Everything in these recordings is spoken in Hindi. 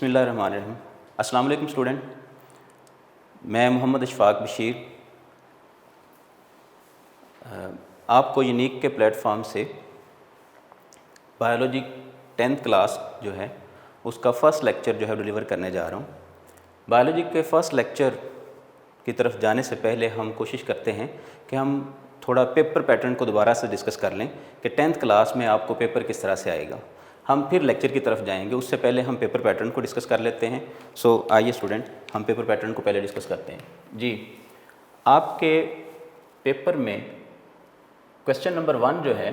बिस्मिल्लाहिर्रहमानिर्रहीम। अस्सलाम वालेकुम स्टूडेंट, मैं मोहम्मद इशफाक बशीर आपको यूनिक के प्लेटफॉर्म से बायोलॉजी 10th क्लास जो है उसका फ़र्स्ट लेक्चर जो है डिलीवर करने जा रहा हूँ। बायोलॉजी के फ़र्स्ट लेक्चर की तरफ जाने से पहले हम कोशिश करते हैं कि हम थोड़ा पेपर पैटर्न को दोबारा से डिस्कस कर लें कि 10th क्लास में आपको पेपर किस तरह से आएगा। हम फिर लेक्चर की तरफ जाएंगे, उससे पहले हम पेपर पैटर्न को डिस्कस कर लेते हैं। सो आइए स्टूडेंट, हम पेपर पैटर्न को पहले डिस्कस करते हैं। जी, आपके पेपर में क्वेश्चन नंबर 1 जो है,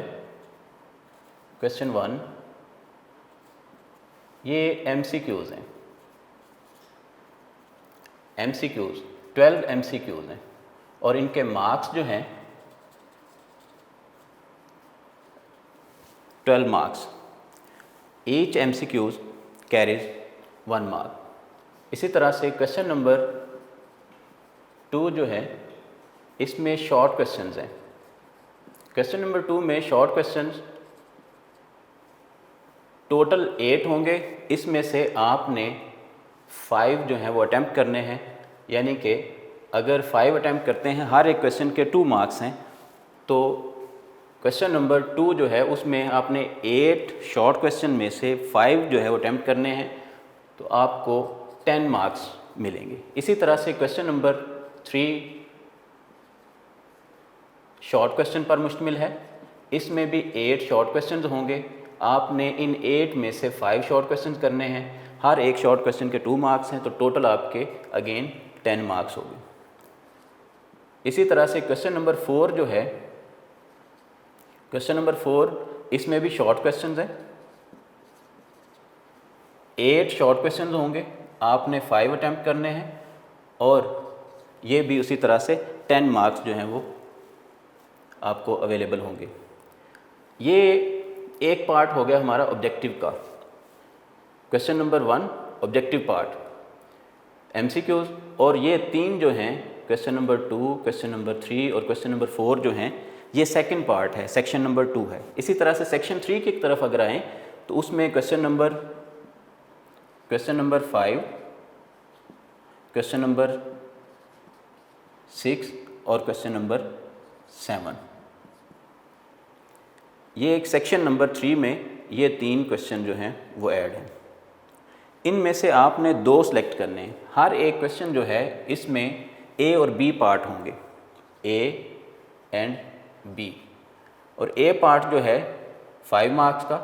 क्वेश्चन 1 ये MCQs हैं। MCQs 12 MCQs हैं और इनके मार्क्स जो हैं 12 marks. Each MCQs carries 1 mark. इसी तरह से क्वेश्चन नंबर 2 जो है इसमें शॉर्ट क्वेश्चंस हैं। क्वेश्चन नंबर 2 में शॉर्ट क्वेश्चंस टोटल 8 होंगे। इसमें से आपने 5 जो हैं वो अटैम्प्ट करने हैं, यानी कि अगर 5 अटैम्प्ट करते हैं, हर एक क्वेश्चन के 2 मार्क्स हैं, तो क्वेश्चन नंबर 2 जो है उसमें आपने 8 शॉर्ट क्वेश्चन में से 5 जो है वो अटैम्प्ट करने हैं, तो आपको 10 मार्क्स मिलेंगे। इसी तरह से क्वेश्चन नंबर 3 शॉर्ट क्वेश्चन पर मुश्तमिल है। इसमें भी 8 शॉर्ट क्वेश्चन होंगे। आपने इन 8 में से 5 शॉर्ट क्वेश्चन करने हैं, हर एक शॉर्ट क्वेश्चन के 2 मार्क्स हैं, तो टोटल आपके अगेन 10 मार्क्स होंगे। इसी तरह से क्वेश्चन नंबर 4 जो है, क्वेश्चन नंबर 4 इसमें भी शॉर्ट क्वेश्चंस हैं। 8 शॉर्ट क्वेश्चंस होंगे, आपने 5 अटैम्प्ट करने हैं और ये भी उसी तरह से 10 मार्क्स जो हैं वो आपको अवेलेबल होंगे। ये एक पार्ट हो गया हमारा ऑब्जेक्टिव का। Question number 1 objective part MCQs, और ये 3 जो हैं क्वेश्चन नंबर 2, क्वेश्चन नंबर 3 और क्वेश्चन नंबर 4 जो हैं, ये सेकंड पार्ट है, सेक्शन नंबर 2 है। इसी तरह से सेक्शन 3 की तरफ अगर आएँ तो उसमें क्वेश्चन नंबर 5, क्वेश्चन नंबर 6 और क्वेश्चन नंबर 7, ये एक सेक्शन नंबर 3 में ये 3 क्वेश्चन जो हैं वो ऐड हैं। इनमें से आपने 2 सेलेक्ट करने हैं। हर एक क्वेश्चन जो है इसमें A और B पार्ट होंगे, A एंड B, और A पार्ट जो है 5 मार्क्स का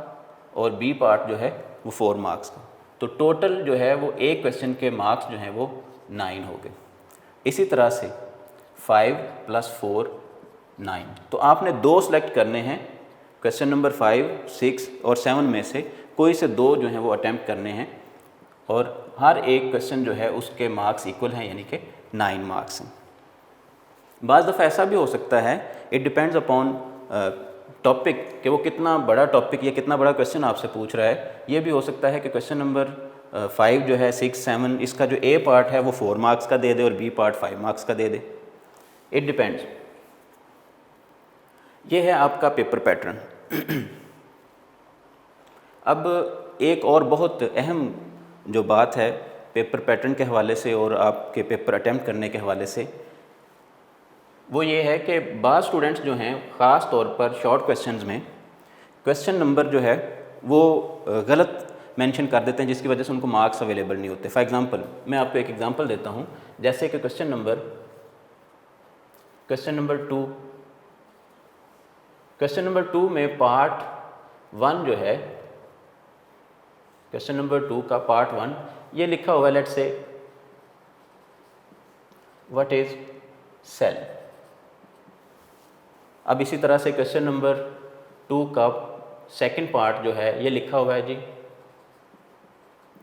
और B पार्ट जो है वो 4 मार्क्स का। तो टोटल जो है वो एक क्वेश्चन के मार्क्स जो हैं वो 9 हो गए। इसी तरह से 5 + 4 9। तो आपने 2 सेलेक्ट करने हैं, क्वेश्चन नंबर 5, 6 और 7 में से कोई से 2 जो हैं वो अटैम्प्ट करने हैं, और हर एक क्वेश्चन जो है उसके मार्क्स इक्वल हैं, यानी कि 9 मार्क्स हैं। बाज़ दफ़ा ऐसा भी हो सकता है, इट डिपेंड्स अपॉन टॉपिक, कि वो कितना बड़ा टॉपिक या कितना बड़ा क्वेश्चन आपसे पूछ रहा है। ये भी हो सकता है कि क्वेश्चन नंबर 5 जो है 6, 7, इसका जो A पार्ट है वो 4 मार्क्स का दे दे और B पार्ट 5 मार्क्स का दे दे। It depends. ये है आपका पेपर पैटर्न। अब एक और बहुत अहम जो बात है पेपर पैटर्न के हवाले से और आपके पेपर अटैम्प्ट करने के हवाले से, वो ये है कि बाज़ स्टूडेंट्स जो हैं ख़ास तौर पर शॉर्ट क्वेश्चंस में क्वेश्चन नंबर जो है वो गलत मेंशन कर देते हैं, जिसकी वजह से उनको मार्क्स अवेलेबल नहीं होते। फॉर एग्ज़ाम्पल मैं आपको एक एग्ज़ाम्पल देता हूँ, जैसे कि क्वेश्चन नंबर 2, क्वेश्चन नंबर 2 में पार्ट 1 जो है, क्वेश्चन नंबर 2 का पार्ट 1 ये लिखा हुआ है, let's say what is cell. अब इसी तरह से क्वेश्चन नंबर 2 का सेकंड पार्ट जो है ये लिखा हुआ है जी,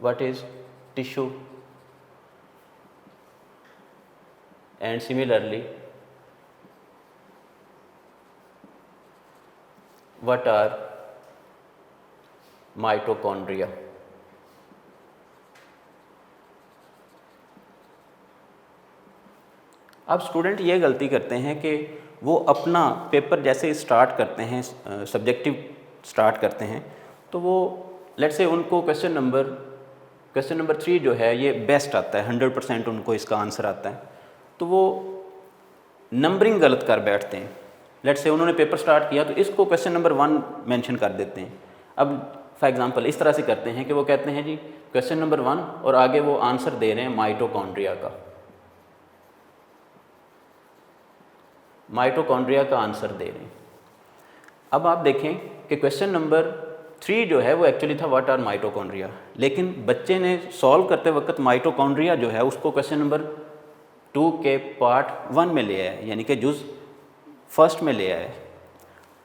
what is tissue, and similarly what are mitochondria. अब स्टूडेंट ये गलती करते हैं कि वो अपना पेपर जैसे स्टार्ट करते हैं, सब्जेक्टिव स्टार्ट करते हैं, तो वो लेट्स से उनको क्वेश्चन नंबर क्वेश्चन नंबर 3 जो है ये बेस्ट आता है, 100% उनको इसका आंसर आता है, तो वो नंबरिंग गलत कर बैठते हैं। लेट्स से उन्होंने पेपर स्टार्ट किया तो इसको क्वेश्चन नंबर 1 मेंशन कर देते हैं। अब फॉर एग्जांपल इस तरह से करते हैं कि वो कहते हैं जी क्वेश्चन नंबर 1 और आगे वो आंसर दे रहे हैं माइटोकॉन्ड्रिया का, माइटोकॉन्ड्रिया का आंसर दे रहे हैं। अब आप देखें कि क्वेश्चन नंबर 3 जो है वो एक्चुअली था व्हाट आर माइटोकॉन्ड्रिया, लेकिन बच्चे ने सॉल्व करते वक्त माइटोकॉन्ड्रिया जो है उसको क्वेश्चन नंबर 2 के पार्ट 1 में ले आया है, यानी कि जुज़ फर्स्ट में ले आया है।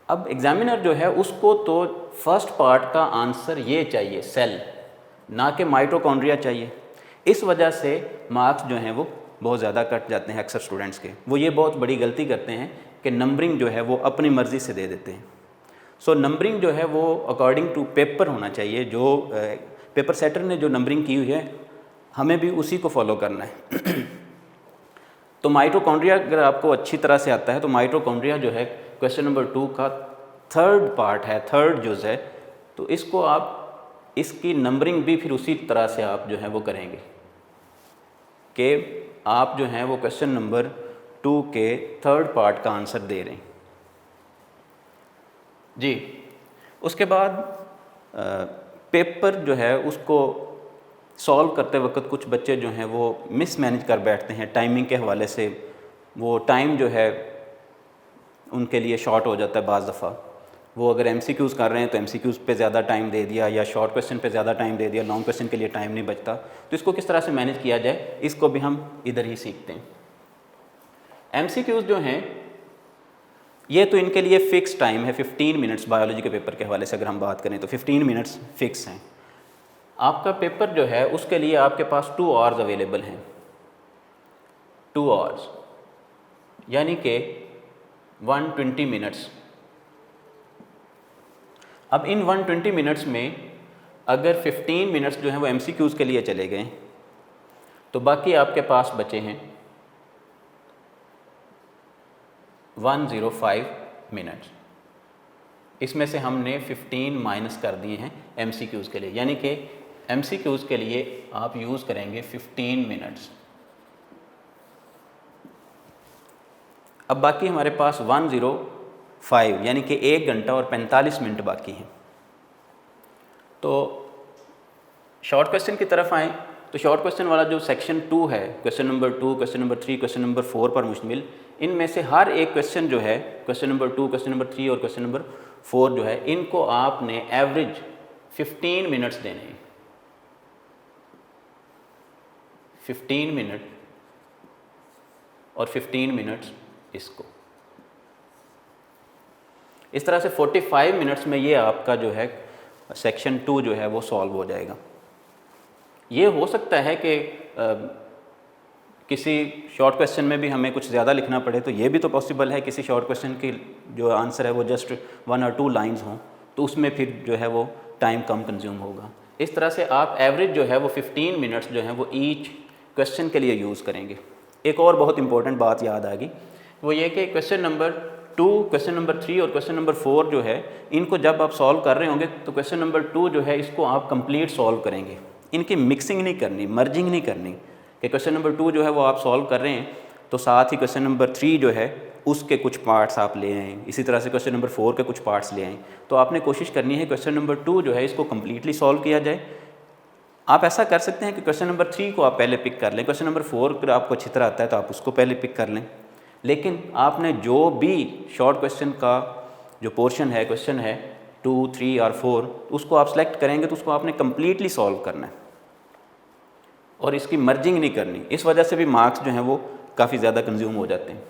अब एग्जामिनर जो है उसको तो फर्स्ट पार्ट का आंसर ये चाहिए सेल, ना कि माइटोकॉन्ड्रिया चाहिए। इस वजह से मार्क्स जो हैं वो बहुत ज़्यादा कट जाते हैं अक्सर स्टूडेंट्स के। वो ये बहुत बड़ी गलती करते हैं कि नंबरिंग जो है वो अपनी मर्ज़ी से दे देते हैं। सो नंबरिंग जो है वो अकॉर्डिंग टू पेपर होना चाहिए, जो पेपर सेटर ने जो नंबरिंग की हुई है हमें भी उसी को फॉलो करना है। तो माइटोकॉन्ड्रिया अगर आपको अच्छी तरह से आता है तो माइटोकॉन्ड्रिया जो है क्वेश्चन नंबर 2 का थर्ड पार्ट है, थर्ड जुज़ है, तो इसको आप इसकी नंबरिंग भी फिर उसी तरह से आप जो है वो करेंगे कि आप जो हैं वो क्वेश्चन नंबर 2 के थर्ड पार्ट का आंसर दे रहे हैं जी। उसके बाद पेपर जो है उसको सॉल्व करते वक्त कुछ बच्चे जो हैं वो मिसमैनेज कर बैठते हैं टाइमिंग के हवाले से। वो टाइम जो है उनके लिए शॉर्ट हो जाता है बाज़ दफ़ा। वो अगर MCQs कर रहे हैं तो MCQs पे ज़्यादा टाइम दे दिया या शॉर्ट क्वेश्चन पे ज़्यादा टाइम दे दिया, लॉन्ग क्वेश्चन के लिए टाइम नहीं बचता। तो इसको किस तरह से मैनेज किया जाए इसको भी हम इधर ही सीखते हैं। MCQs जो हैं ये तो इनके लिए फ़िक्स टाइम है 15 मिनट्स। बायोलॉजी के पेपर के हवाले से अगर हम बात करें तो 15 मिनट्स फ़िक्स हैं। आपका पेपर जो है उसके लिए आपके पास 2 आवर्स अवेलेबल हैं, 2 आवर्स यानी कि 120 मिनट्स। अब इन 120 मिनट्स में अगर 15 मिनट्स जो हैं वो MCQs के लिए चले गए तो बाकी आपके पास बचे हैं 105 मिनट्स। इसमें से हमने 15 माइनस कर दिए हैं MCQs के लिए, यानी कि MCQs के लिए आप यूज़ करेंगे 15 मिनट्स। अब बाकी हमारे पास 105 यानी कि 1 घंटा और 45 मिनट बाकी हैं। तो शॉर्ट क्वेश्चन की तरफ आएँ तो शॉर्ट क्वेश्चन वाला जो सेक्शन 2 है, question number 2, question number 3, question number 4 पर मुश्तमिल, इनमें से हर एक क्वेश्चन जो है क्वेश्चन नंबर 2, क्वेश्चन नंबर 3 और क्वेश्चन नंबर 4 जो है इनको आपने एवरेज 15 मिनट्स देने हैं। 15 मिनट और 15 मिनट्स इसको। इस तरह से 45 मिनट्स में ये आपका जो है सेक्शन 2 जो है वो सॉल्व हो जाएगा। ये हो सकता है कि किसी शॉर्ट क्वेश्चन में भी हमें कुछ ज़्यादा लिखना पड़े, तो ये भी तो पॉसिबल है किसी शॉर्ट क्वेश्चन की जो आंसर है वो जस्ट 1 और 2 लाइंस हों, तो उसमें फिर जो है वो टाइम कम कंज्यूम होगा। इस तरह से आप एवरेज जो है वो 15 मिनट्स जो है वो ईच क्वेश्चन के लिए यूज़ करेंगे। एक और बहुत इंपॉर्टेंट बात याद आ गई, वो ये कि क्वेश्चन नंबर 2, क्वेश्चन नंबर 3 और क्वेश्चन नंबर 4 जो है इनको जब आप सॉल्व कर रहे होंगे तो क्वेश्चन नंबर 2 जो है इसको आप कंप्लीट सॉल्व करेंगे। इनकी मिक्सिंग नहीं करनी, मर्जिंग नहीं करनी कि क्वेश्चन नंबर 2 जो है वो आप सॉल्व कर रहे हैं तो साथ ही क्वेश्चन नंबर 3 जो है उसके कुछ पार्ट्स आप ले आएँ, इसी तरह से क्वेश्चन नंबर 4 के कुछ पार्ट्स ले आएँ। तो आपने कोशिश करनी है क्वेश्चन नंबर 2 जो है इसको कम्प्लीटली सॉल्व किया जाए। आप ऐसा कर सकते हैं कि क्वेश्चन नंबर 3 को आप पहले पिक कर लें, क्वेश्चन नंबर 4 अगर आपको अच्छी तरह आता है तो आप उसको पहले पिक कर लें, लेकिन आपने जो भी शॉर्ट क्वेश्चन का जो पोर्शन है, क्वेश्चन है 2, 3 और 4, उसको आप सेलेक्ट करेंगे तो उसको आपने कम्प्लीटली सॉल्व करना है और इसकी मर्जिंग नहीं करनी। इस वजह से भी मार्क्स जो हैं वो काफ़ी ज़्यादा कंज्यूम हो जाते हैं।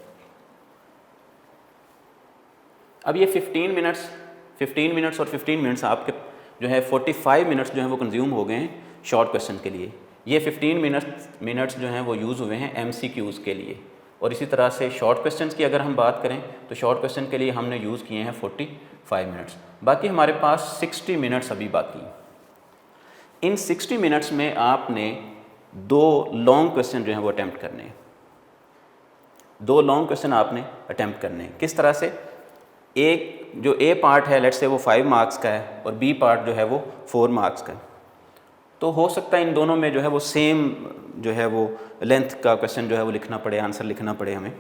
अब ये 15 मिनट्स और 15 मिनट्स आपके जो है 45 मिनट्स जो हैं वो कंज्यूम हो गए हैं शॉर्ट क्वेश्चन के लिए। ये 15 मिनट्स जो हैं वो यूज़ हुए हैं MCQs के लिए। और इसी तरह से शॉर्ट क्वेश्चंस की अगर हम बात करें तो शॉर्ट क्वेश्चन के लिए हमने यूज़ किए हैं 45 मिनट्स। बाकी हमारे पास 60 मिनट्स अभी बाकी हैं। इन 60 मिनट्स में आपने 2 लॉन्ग क्वेश्चन जो हैं वो अटैम्प्ट करने हैं। 2 लॉन्ग क्वेश्चन आपने अटैम्प्ट करने हैं। किस तरह से? जो A पार्ट है लेट्स से वो 5 मार्क्स का है और B पार्ट जो है वो 4 मार्क्स का है। तो हो सकता है इन दोनों में जो है वो सेम जो है वो लेंथ का क्वेश्चन जो है वो लिखना पड़े, आंसर लिखना पड़े हमें।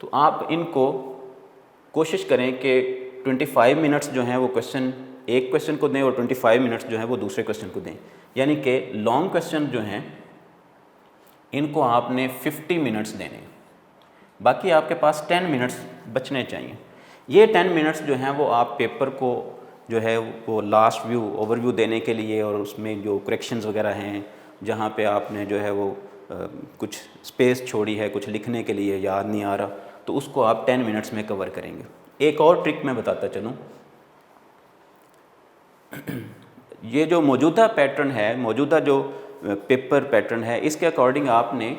तो आप इनको कोशिश करें कि 25 मिनट्स जो हैं वो क्वेश्चन एक क्वेश्चन को दें और 25 मिनट्स जो है वो दूसरे क्वेश्चन को दें। यानी कि लॉन्ग क्वेश्चन जो हैं इनको आपने 50 मिनट्स देने, बाकी आपके पास 10 मिनट्स बचने चाहिए। ये 10 मिनट्स जो हैं वो आप पेपर को जो है वो लास्ट व्यू ओवरव्यू देने के लिए और उसमें जो करेक्शंस वगैरह हैं, जहाँ पे आपने जो है वो कुछ स्पेस छोड़ी है कुछ लिखने के लिए याद नहीं आ रहा, तो उसको आप 10 मिनट्स में कवर करेंगे। एक और ट्रिक मैं बताता चलूँ, ये जो मौजूदा पैटर्न है, मौजूदा जो पेपर पैटर्न है, इसके अकॉर्डिंग आपने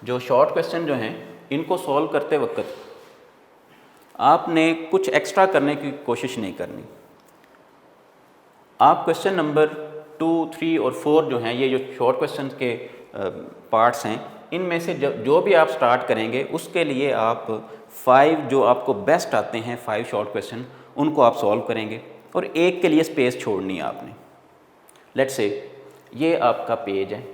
जो शॉर्ट क्वेश्चन जो हैं इनको सॉल्व करते वक्त आपने कुछ एक्स्ट्रा करने की कोशिश नहीं करनी। आप क्वेश्चन नंबर 2, 3 और 4 जो हैं, ये जो शॉर्ट क्वेश्चन के पार्ट्स हैं, इनमें से जो भी आप स्टार्ट करेंगे उसके लिए आप 5 जो आपको बेस्ट आते हैं, 5 शॉर्ट क्वेश्चन, उनको आप सॉल्व करेंगे और एक के लिए स्पेस छोड़नी है आपने। लेट्स से ये आपका पेज है,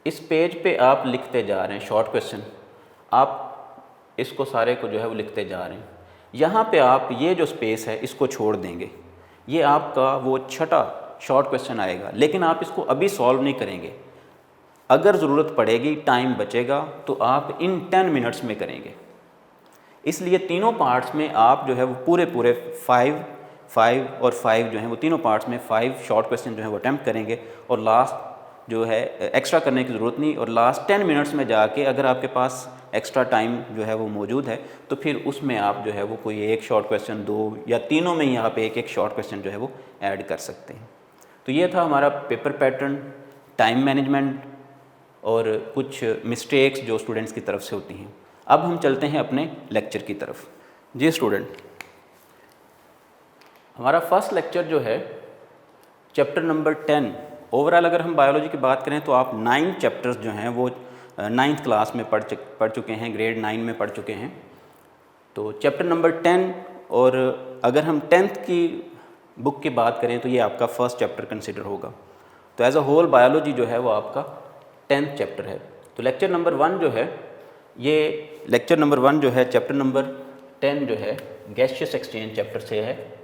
इस पेज पे आप लिखते जा रहे हैं शॉर्ट क्वेश्चन, आप इसको सारे को जो है वो लिखते जा रहे हैं। यहाँ पे आप ये जो स्पेस है इसको छोड़ देंगे, ये आपका वो छठा शॉर्ट क्वेश्चन आएगा, लेकिन आप इसको अभी सॉल्व नहीं करेंगे। अगर ज़रूरत पड़ेगी, टाइम बचेगा, तो आप इन 10 मिनट्स में करेंगे। इसलिए तीनों पार्ट्स में आप जो है वो पूरे 5 और 5 जो हैं वो तीनों पार्ट्स में 5 शॉर्ट क्वेश्चन जो है वो अटैम्प्ट करेंगे और लास्ट जो है एक्स्ट्रा करने की ज़रूरत नहीं, और लास्ट 10 मिनट्स में जाके अगर आपके पास एक्स्ट्रा टाइम जो है वो मौजूद है तो फिर उसमें आप जो है वो कोई एक शॉर्ट क्वेश्चन, 2 या तीनों में ही आप एक शॉर्ट क्वेश्चन जो है वो ऐड कर सकते हैं। तो ये था हमारा पेपर पैटर्न, टाइम मैनेजमेंट और कुछ मिस्टेक्स जो स्टूडेंट्स की तरफ से होती हैं। अब हम चलते हैं अपने लेक्चर की तरफ। जी स्टूडेंट, हमारा फर्स्ट लेक्चर जो है चैप्टर नंबर 10। ओवरऑल अगर हम बायोलॉजी की बात करें तो आप 9 चैप्टर्स जो हैं वो 9th क्लास में पढ़ चुके हैं, ग्रेड 9 में पढ़ चुके हैं। तो चैप्टर नंबर 10, और अगर हम 10th की बुक की बात करें तो ये आपका फर्स्ट चैप्टर कंसिडर होगा। तो एज अ होल बायोलॉजी जो है वो आपका 10th चैप्टर है। तो लेक्चर नंबर 1 जो है, ये लेक्चर नंबर 1 जो है चैप्टर नंबर 10 जो है गैसियस एक्सचेंज चैप्टर से है।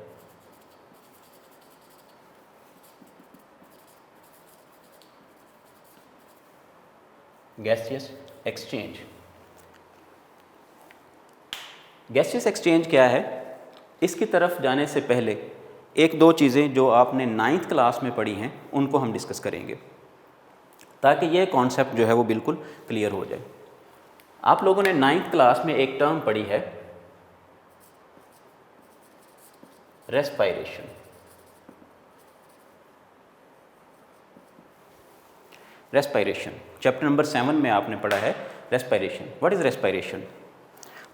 Gaseous exchange. गैसियस एक्सचेंज क्या है, इसकी तरफ जाने से पहले 1-2 चीज़ें जो आपने 9th क्लास में पढ़ी हैं उनको हम डिस्कस करेंगे, ताकि ये कॉन्सेप्ट जो है वो बिल्कुल क्लियर हो जाए। आप लोगों ने 9th क्लास में एक टर्म पढ़ी है रेस्पायरेशन। रेस्पायरेशन चैप्टर नंबर 7 में आपने पढ़ा है रेस्पायरेशन। What is respiration?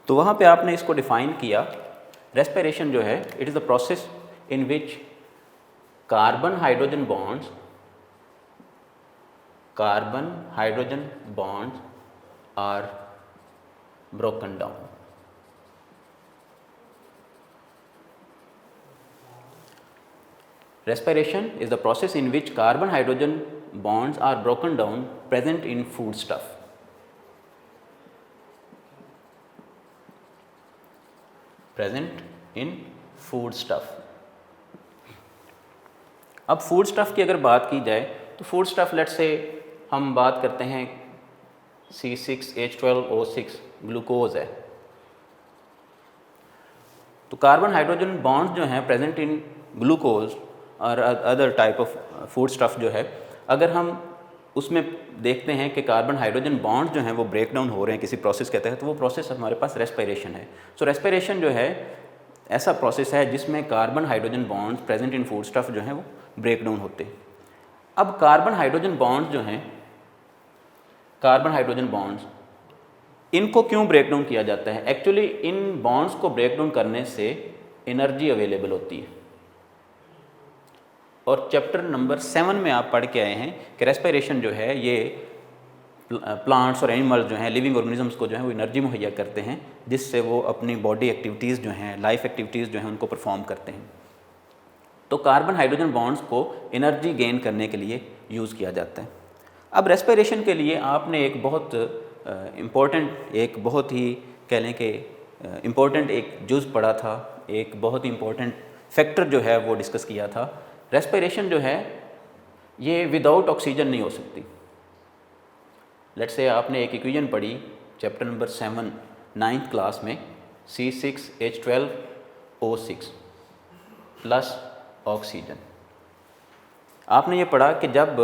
तो वहाँ पे आपने इसको डिफ़ाइन किया। रेस्पायरेशन जो है, it is the process in which carbon hydrogen bonds are broken down. Respiration is the process in which carbon hydrogen bonds are broken down, present in foodstuff. Present in foodstuff. अब फूड स्टफ़ की अगर बात की जाए तो फूड स्टफ़ लेट्स से हम बात करते हैं C6H12O6 ग्लूकोज है। तो कार्बन हाइड्रोजन बॉन्ड्स जो हैं प्रेजेंट इन ग्लूकोज और other type of food stuff जो है, अगर हम उसमें देखते हैं कि कार्बन हाइड्रोजन बॉन्ड्स जो हैं वो ब्रेक डाउन हो रहे हैं किसी प्रोसेस के तहत, तो वो प्रोसेस हमारे पास रेस्पिरेशन है। सो रेस्पिरेशन जो है ऐसा प्रोसेस है जिसमें carbon hydrogen bonds present in food stuff जो हैं वो ब्रेक डाउन होते हैं। अब कार्बन हाइड्रोजन बॉन्ड्स जो हैं, कार्बन हाइड्रोजन बॉन्ड्स, इनको क्यों ब्रेक डाउन किया जाता है? एक्चुअली इन बॉन्ड्स को ब्रेक डाउन करने से एनर्जी अवेलेबल होती है। और चैप्टर नंबर 7 में आप पढ़ के आए हैं कि रेस्पिरेशन जो है ये प्लांट्स और एनिमल्स जो हैं, लिविंग ऑर्गेनिजम्स को जो है वो एनर्जी मुहैया करते हैं, जिससे वो अपनी बॉडी एक्टिविटीज़ जो हैं, लाइफ एक्टिविटीज़ जो हैं, उनको परफॉर्म करते हैं। तो कार्बन हाइड्रोजन बॉन्ड्स को एनर्जी गेन करने के लिए यूज़ किया जाता है। अब रेस्पिरेशन के लिए आपने एक बहुत बहुत ही कह लें कि इम्पोर्टेंट एक जुज़ पढ़ा था, एक बहुत ही इम्पोर्टेंट फैक्टर जो है वो डिस्कस किया था। रेस्पिरेशन जो है ये विदाउट ऑक्सीजन नहीं हो सकती। लेट्स से आपने एक इक्वेशन पढ़ी चैप्टर नंबर 7 9th क्लास में, C6H12O6 प्लस ऑक्सीजन। आपने ये पढ़ा कि जब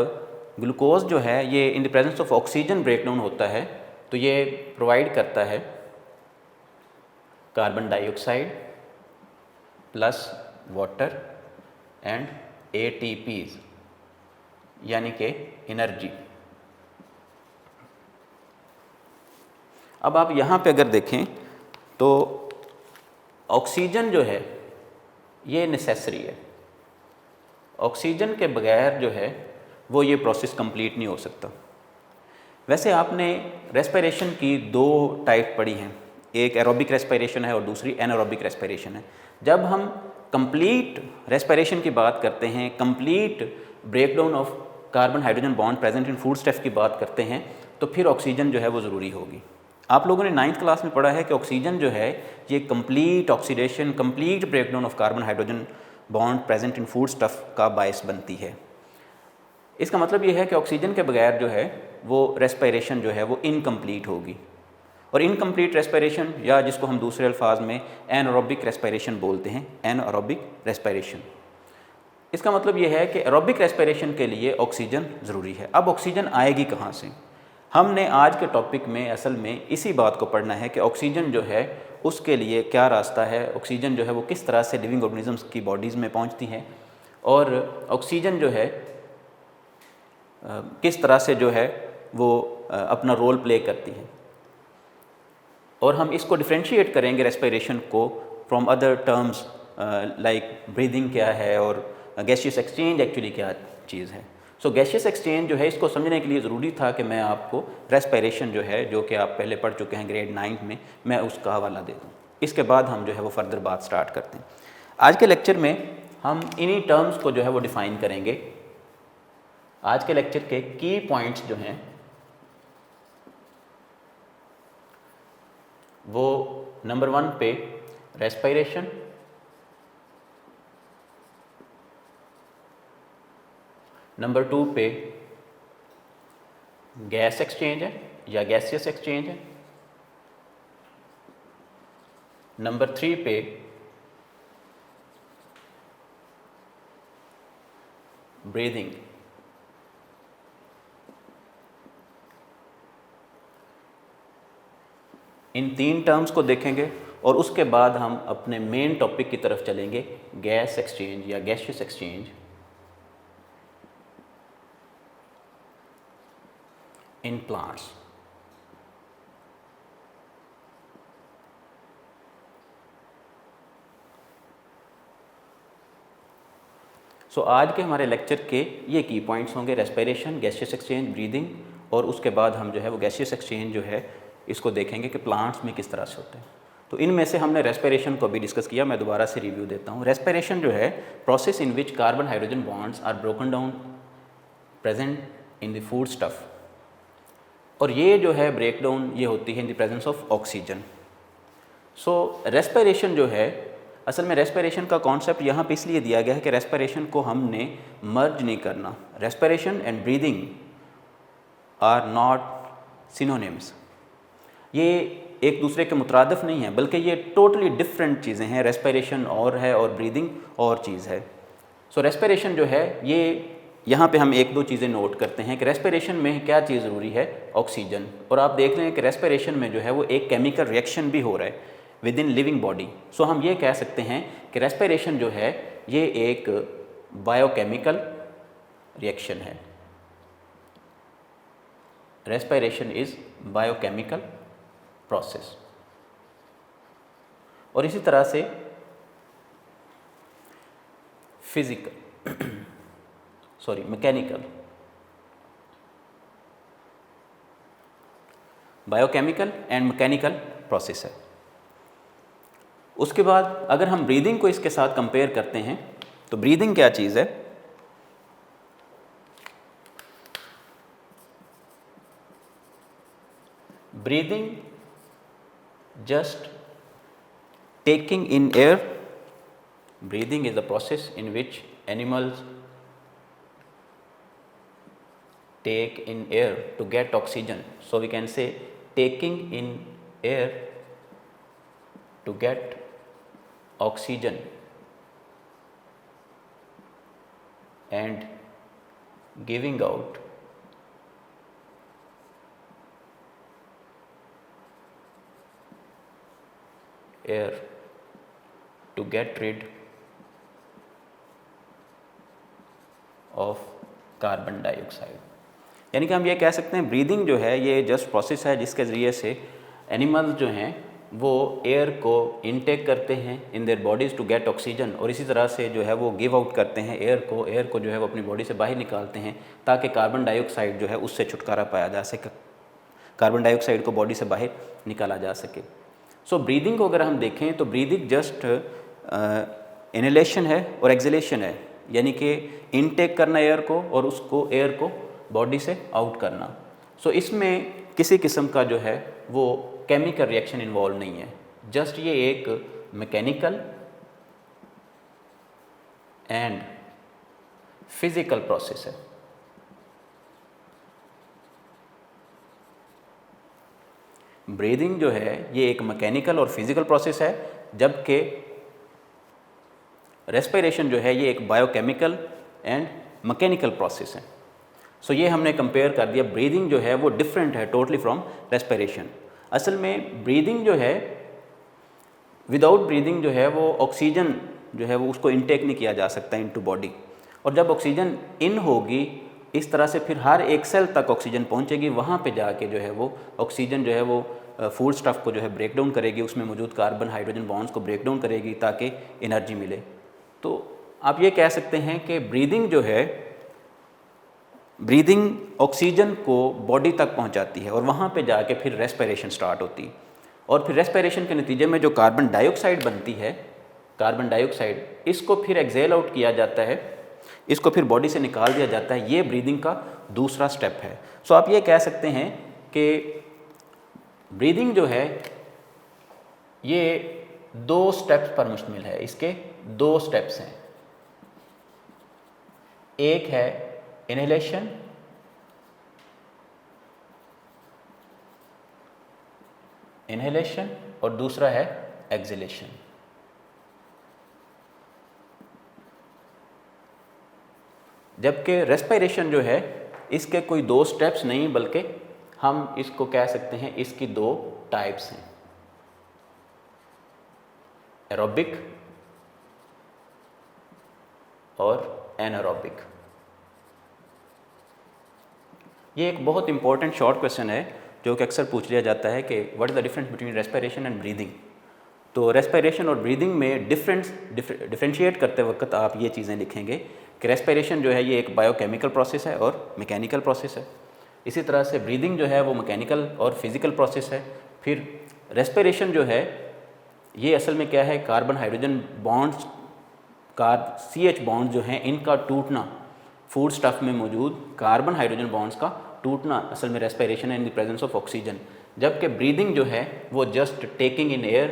ग्लूकोज जो है ये इन the presence of oxygen breakdown होता है तो ये प्रोवाइड करता है carbon dioxide plus water and ATPs यानी कि एनर्जी। अब आप यहाँ पे अगर देखें तो ऑक्सीजन जो है ये नेसेसरी है। ऑक्सीजन के बगैर जो है वो ये प्रोसेस कंप्लीट नहीं हो सकता। वैसे आपने रेस्पिरेशन की दो टाइप पढ़ी हैं, एक एरोबिक रेस्पिरेशन है और दूसरी एनारोबिक रेस्पिरेशन है। जब हम कंप्लीट रेस्पिरेशन की बात करते हैं, complete breakdown of carbon hydrogen bond present in food stuff की बात करते हैं, तो फिर ऑक्सीजन जो है वो ज़रूरी होगी। आप लोगों ने 9th क्लास में पढ़ा है कि ऑक्सीजन जो है ये complete oxidation, complete breakdown of carbon hydrogen bond present in food stuff का बायस बनती है। इसका मतलब ये है कि ऑक्सीजन के बगैर जो है वो रेस्पिरेशन जो है वो इनकम्प्लीट होगी। और इनकम्प्लीट रेस्पिरेशन, या जिसको हम दूसरे अल्फाज में एनारोबिक रेस्पिरेशन बोलते हैं, एनारोबिक रेस्पिरेशन, इसका मतलब ये है कि एरोबिक रेस्पिरेशन के लिए ऑक्सीजन ज़रूरी है। अब ऑक्सीजन आएगी कहाँ से? हमने आज के टॉपिक में असल में इसी बात को पढ़ना है कि ऑक्सीजन जो है उसके लिए क्या रास्ता है, ऑक्सीजन जो है वो किस तरह से लिविंग ऑर्गेनिजम्स की बॉडीज़ में पहुंचती है, और ऑक्सीजन जो है किस तरह से जो है वो अपना रोल प्ले करती है। और हम इसको डिफ्रेंशिएट करेंगे रेस्पिरेशन को from other terms like breathing क्या है और गैसियस एक्सचेंज एक्चुअली क्या चीज़ है। सो गैसियस एक्सचेंज जो है इसको समझने के लिए ज़रूरी था कि मैं आपको रेस्पिरेशन जो है, जो कि आप पहले पढ़ चुके हैं ग्रेड 9 में, मैं उसका हवाला दे दूँ। इसके बाद हम जो है वो फर्दर बात स्टार्ट करते हैं। आज के लेक्चर में हम इन्हीं टर्म्स को जो है वो डिफ़ाइन करेंगे। आज के लेक्चर के की पॉइंट्स जो हैं वो नंबर 1 पे रेस्पिरेशन, नंबर 2 पे गैस एक्सचेंज है या गैसियस एक्सचेंज है, नंबर 3 पे ब्रीदिंग, इन 3 टर्म्स को देखेंगे और उसके बाद हम अपने मेन टॉपिक की तरफ चलेंगे, गैस एक्सचेंज या गैसियस एक्सचेंज इन प्लांट्स। सो आज के हमारे लेक्चर के ये की पॉइंट्स होंगे, रेस्पिरेशन, गैसियस एक्सचेंज, ब्रीदिंग, और उसके बाद हम जो है वो गैसियस एक्सचेंज जो है इसको देखेंगे कि प्लांट्स में किस तरह से होते हैं। तो इनमें से हमने रेस्पिरेशन को भी डिस्कस किया, मैं दोबारा से रिव्यू देता हूँ। रेस्पिरेशन जो है process in which carbon hydrogen bonds are broken down present in the food stuff, और ये जो है ब्रेकडाउन ये होती है in the presence of oxygen. So respiration जो है, असल में रेस्पिरेशन का कॉन्सेप्ट यहाँ पे इसलिए दिया गया है कि रेस्पिरेशन को हमने मर्ज नहीं करना। Respiration and breathing are not synonyms, ये एक दूसरे के मुतरादिफ नहीं है, बल्कि ये टोटली डिफरेंट चीज़ें हैं। रेस्पिरेशन और है और ब्रीदिंग और चीज़ है। सो रेस्पिरेशन जो है ये, यहाँ पे हम 1-2 चीज़ें नोट करते हैं कि रेस्पिरेशन में क्या चीज़ ज़रूरी है, ऑक्सीजन। और आप देख रहे हैं कि रेस्पिरेशन में जो है वो एक केमिकल रिएक्शन भी हो रहा है विद इन लिविंग बॉडी। सो हम ये कह सकते हैं कि रेस्पिरेशन जो है ये एक बायोकेमिकल रिएक्शन है। Respiration is biochemical process. और इसी तरह से mechanical, biochemical and mechanical process है। उसके बाद अगर हम ब्रीदिंग को इसके साथ कंपेयर करते हैं तो ब्रीदिंग क्या चीज़ है? Breathing just taking in air. Breathing is the process in which animals take in air to get oxygen. So we can say taking in air to get oxygen and giving out air to get rid of carbon dioxide. यानी कि हम ये कह सकते हैं ब्रीदिंग जो है ये जस्ट प्रोसेस है जिसके ज़रिए से एनिमल्स जो हैं वो एयर को इनटेक करते हैं in their bodies to get oxygen, और इसी तरह से जो है वो गिव आउट करते हैं एयर को जो है वो अपनी बॉडी से बाहर निकालते हैं ताकि कार्बन डाइऑक्साइड जो है उससे छुटकारा पाया जा सके, कार्बन डाइऑक्साइड को बॉडी से बाहर निकाला जा सके। सो ब्रीदिंग को अगर हम देखें तो ब्रीदिंग जस्ट इनहेलेशन है और एक्सहेलेशन है, यानी कि इनटेक करना एयर को और उसको एयर को बॉडी से आउट करना। सो इसमें किसी किस्म का जो है वो केमिकल रिएक्शन इन्वॉल्व नहीं है, जस्ट ये एक मैकेनिकल एंड फिजिकल प्रोसेस है। ब्रीदिंग जो है ये एक मैकेनिकल और फिजिकल प्रोसेस है, जबकि रेस्पिरेशन जो है ये एक बायोकेमिकल एंड मैकेनिकल प्रोसेस है। सो ये हमने कंपेयर कर दिया, ब्रीदिंग जो है वो डिफरेंट है टोटली फ्रॉम रेस्पिरेशन। असल में ब्रीदिंग जो है, विदाउट ब्रीदिंग जो है वो ऑक्सीजन जो है वो उसको इनटेक नहीं किया जा सकता इनटू बॉडी, और जब ऑक्सीजन इन होगी इस तरह से फिर हर एक सेल तक ऑक्सीजन पहुंचेगी, वहाँ पे जाके जो है वो ऑक्सीजन जो है वो फूड स्टफ को जो है ब्रेक डाउन करेगी, उसमें मौजूद कार्बन हाइड्रोजन बॉन्ड्स को ब्रेक डाउन करेगी ताकि एनर्जी मिले। तो आप ये कह सकते हैं कि ब्रीदिंग जो है, ब्रीदिंग ऑक्सीजन को बॉडी तक पहुंचाती है और वहाँ पे जाके फिर रेस्पिरेशन स्टार्ट होती है, और फिर रेस्पिरेशन के नतीजे में जो कार्बन डाइऑक्साइड बनती है, कार्बन डाइऑक्साइड, इसको फिर एक्सेल आउट किया जाता है, इसको फिर बॉडी से निकाल दिया जाता है। ये ब्रीदिंग का दूसरा स्टेप है। सो आप ये कह सकते हैं कि ब्रीदिंग जो है ये 2 स्टेप्स पर मुश्तमिल है, इसके 2 स्टेप्स हैं। एक है इनहेलेशन, और दूसरा है एक्सहेलेशन। जबकि रेस्पिरेशन जो है इसके कोई 2 स्टेप्स नहीं, बल्कि हम इसको कह सकते हैं इसकी 2 टाइप्स हैं, एरोबिक और एनारोबिक। ये एक बहुत इंपॉर्टेंट शॉर्ट क्वेश्चन है जो कि अक्सर पूछ लिया जाता है कि what is the difference between respiration and breathing. तो रेस्पिरेशन और ब्रीदिंग में डिफरेंशिएट करते वक्त आप ये चीज़ें लिखेंगे कि रेस्पिरेशन जो है ये एक बायोकेमिकल प्रोसेस है और मैकेनिकल प्रोसेस है। इसी तरह से ब्रीदिंग जो है वो मैकेनिकल और फिजिकल प्रोसेस है। फिर रेस्पिरेशन जो है ये असल में क्या है, carbon hydrogen bonds CH bond जो हैं इनका टूटना, फूड स्टफ में मौजूद कार्बन हाइड्रोजन बॉन्ड्स का टूटना असल में रेस्पिरेशन है in the presence of oxygen. जबकि ब्रीदिंग जो है वो just taking in air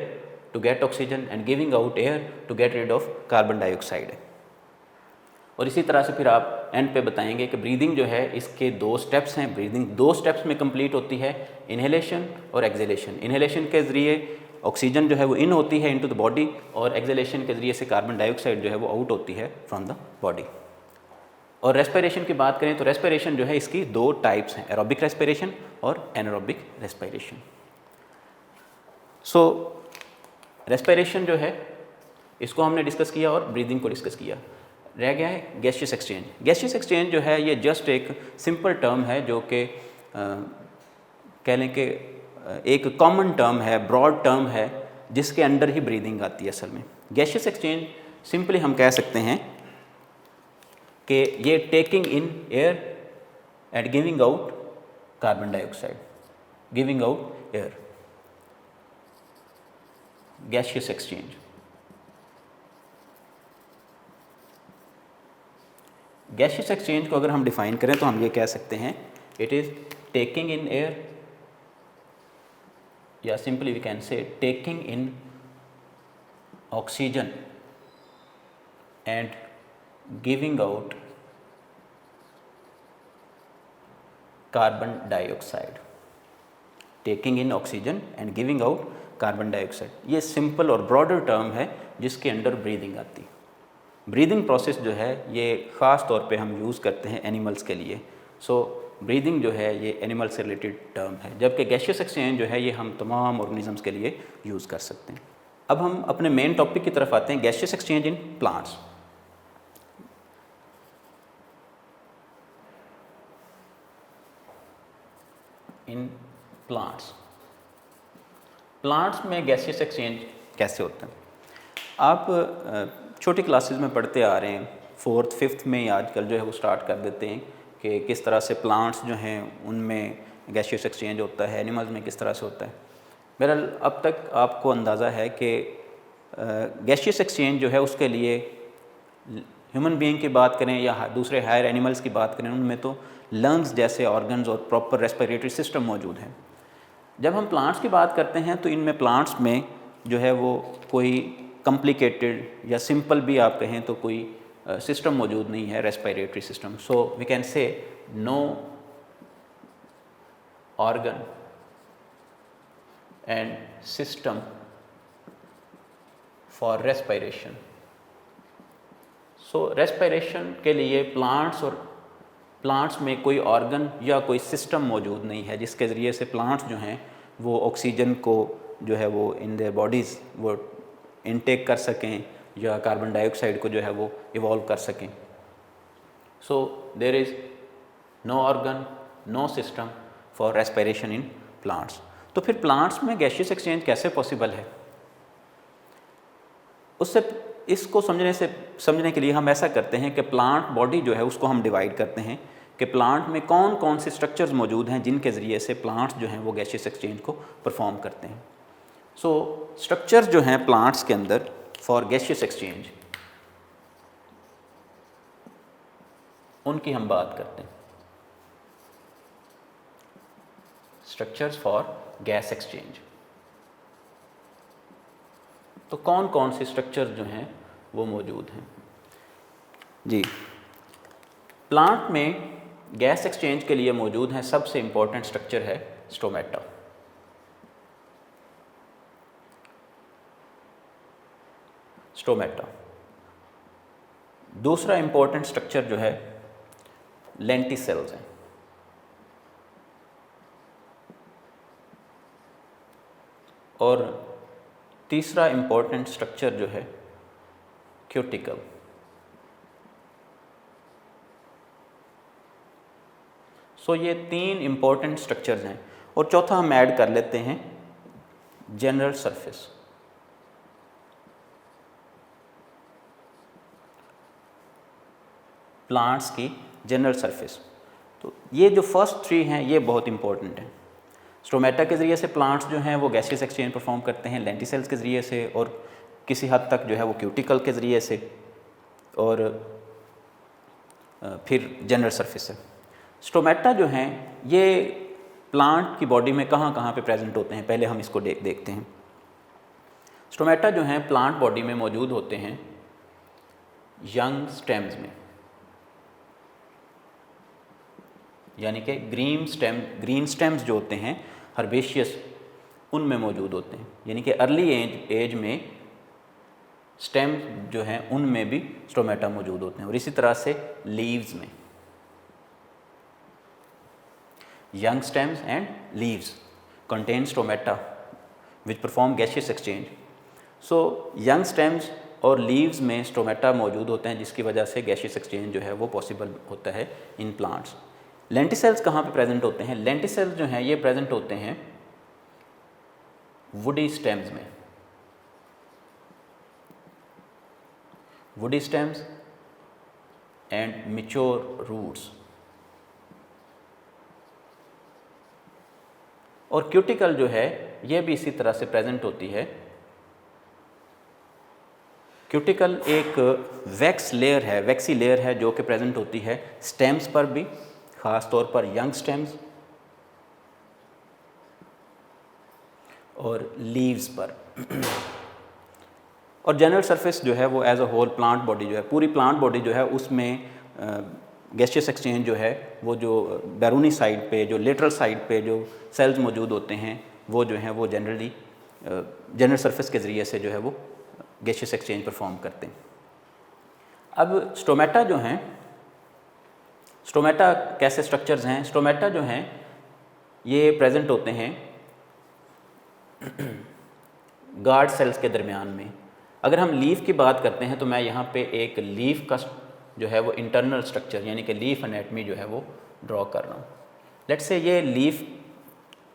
to get oxygen and giving out air to get rid of carbon dioxide है। और इसी तरह से फिर आप एंड पे बताएंगे कि ब्रीदिंग जो है इसके 2 स्टेप्स हैं। ब्रीदिंग 2 स्टेप्स में कंप्लीट होती है, इनहेलेशन और एक्सहेलेशन। इनहेलेशन के ज़रिए ऑक्सीजन जो है वो इन होती है इनटू द बॉडी, और एक्सहेलेशन के ज़रिए से कार्बन डाइऑक्साइड जो है वो आउट होती है फ्रॉम द बॉडी। और रेस्पिरेशन की बात करें तो रेस्पिरेशन जो है इसकी 2 टाइप्स हैं, एरोबिक रेस्पिरेशन और एनारोबिक रेस्पिरेशन। सो रेस्पिरेशन जो है इसको हमने डिस्कस किया और ब्रीदिंग को डिस्कस किया। रह गया है गैसियस एक्सचेंज। गैसियस एक्सचेंज जो है ये जस्ट एक सिंपल टर्म है जो कि कह लें कि एक कॉमन टर्म है, ब्रॉड टर्म है, जिसके अंडर ही ब्रीदिंग आती है। असल में गैसियस एक्सचेंज सिंपली हम कह सकते हैं कि ये taking in air and giving out carbon dioxide, giving out air, gaseous exchange. Gaseous exchange को अगर हम डिफाइन करें तो हम ये कह सकते हैं it is taking in air, या simply we can say taking in oxygen and giving out carbon dioxide. Taking in oxygen and giving out carbon dioxide, ये सिंपल और ब्रॉडर टर्म है जिसके अंडर ब्रीदिंग आती है। ब्रीदिंग प्रोसेस जो है ये ख़ास तौर पे हम यूज़ करते हैं एनिमल्स के लिए। सो ब्रीदिंग जो है ये एनिमल से रिलेटेड टर्म है, जबकि गैसियस एक्सचेंज जो है ये हम तमाम ऑर्गेनिजम्स के लिए यूज़ कर सकते हैं। अब हम अपने मेन टॉपिक की तरफ आते हैं, gaseous exchange in plants. In plants में गैसियस एक्सचेंज कैसे होता है? आप छोटी क्लासेस में पढ़ते आ रहे हैं, 4th 5th में ही आजकल जो है वो स्टार्ट कर देते हैं कि किस तरह से प्लांट्स जो हैं उनमें गैसियस एक्सचेंज होता है, एनिमल्स में किस तरह से होता है। बहरहाल अब तक आपको अंदाज़ा है कि गैसियस एक्सचेंज जो है उसके लिए ह्यूमन बीइंग की बात करें या दूसरे हायर एनिमल्स की बात करें, उनमें तो लंग्स जैसे ऑर्गन्स और प्रॉपर रेस्पिरेटरी सिस्टम मौजूद हैं। जब हम प्लांट्स की बात करते हैं तो इनमें प्लांट्स में जो है वो कोई कॉम्प्लिकेटेड या सिंपल भी आप कहें तो कोई सिस्टम मौजूद नहीं है, respiratory system. So we can say no organ and system for respiration. So respiration के लिए प्लांट्स में कोई ऑर्गन या कोई सिस्टम मौजूद नहीं है जिसके ज़रिए से प्लांट्स जो हैं वो ऑक्सीजन को जो है वो इन देयर बॉडीज़ वो इनटेक कर सकें या कार्बन डाइऑक्साइड को जो है वो इवॉल्व कर सकें। So there is no organ, no system for respiration in plants. तो फिर प्लांट्स में गैसियस एक्सचेंज कैसे पॉसिबल है? इसको समझने के लिए हम ऐसा करते हैं कि प्लांट बॉडी जो है उसको हम डिवाइड करते हैं कि प्लांट में कौन कौन से स्ट्रक्चर्स मौजूद हैं जिनके ज़रिए से प्लांट्स जो हैं वो गैसियस एक्सचेंज को परफॉर्म करते हैं। सो स्ट्रक्चर्स जो हैं प्लांट्स के अंदर फॉर गैसियस एक्सचेंज, उनकी हम बात करते हैं। स्ट्रक्चर्स फॉर गैस एक्सचेंज, तो कौन कौन से स्ट्रक्चर जो हैं वो मौजूद हैं जी। प्लांट में गैस एक्सचेंज के लिए मौजूद हैं, सबसे इम्पॉर्टेंट स्ट्रक्चर है स्टोमेटा। दूसरा इम्पॉर्टेंट स्ट्रक्चर जो है लेंटिसेल्स हैं। और तीसरा इम्पॉर्टेंट स्ट्रक्चर जो है क्यूटिकल। सो ये 3 इम्पॉर्टेंट स्ट्रक्चर्स हैं। और चौथा हम ऐड कर लेते हैं जनरल सरफेस। प्लांट्स की जनरल सरफेस। तो ये जो फर्स्ट 3 हैं ये बहुत इंपॉर्टेंट हैं। स्टोमेटा के ज़रिए से प्लांट्स जो हैं वो गैसियस एक्सचेंज परफॉर्म करते हैं, लेंटिसेल्स के ज़रिए से, और किसी हद तक जो है वो क्यूटिकल के ज़रिए से, और फिर जनरल सरफेस से। स्टोमेटा जो हैं ये प्लांट की बॉडी में कहाँ कहाँ पे प्रेजेंट होते हैं, पहले हम इसको देखते हैं। स्टोमेटा जो हैं प्लांट बॉडी में मौजूद होते हैं यंग स्टेम्स में, यानी कि ग्रीन स्टेम्स जो होते हैं हर्बेशियस उनमें मौजूद होते हैं, यानी कि अर्ली एज में स्टेम जो हैं उनमें भी स्टोमेटा मौजूद होते हैं। और इसी तरह से लीव्स में, young stems and leaves contain stomata which perform gaseous exchange. So young stems और leaves में stomata मौजूद होते हैं जिसकी वजह से gaseous exchange जो है वो possible होता है in plants. lenticels कहाँ पे present होते हैं? lenticels जो हैं ये present होते हैं woody stems में, woody stems and mature roots. और क्यूटिकल जो है ये भी इसी तरह से प्रेजेंट होती है क्यूटिकल एक वैक्स लेयर है, वैक्सी लेयर है जो कि प्रेजेंट होती है स्टेम्स पर भी, ख़ास तौर पर यंग स्टेम्स और लीव्स पर। और जनरल सरफेस जो है वो as a whole plant body जो है, पूरी प्लांट बॉडी जो है उसमें गैसियस एक्सचेंज जो है वो जो बैरूनी साइड पे, जो लेटरल साइड पे जो सेल्स मौजूद होते हैं वो जो हैं वो जनरली जनरल सरफेस के ज़रिए से जो है वो गैसियस एक्सचेंज परफॉर्म करते हैं। अब स्टोमेटा जो हैं, स्टोमेटा कैसे स्ट्रक्चर्स हैं? स्टोमेटा जो हैं ये प्रेजेंट होते हैं गार्ड सेल्स के दरमियान में। अगर हम लीफ की बात करते हैं तो मैं यहाँ पे एक लीफ का जो है वो इंटरनल स्ट्रक्चर यानी कि लीफ एनाटमी जो है वो ड्रॉ कर रहा हूँ। लेट्स से ये लीफ,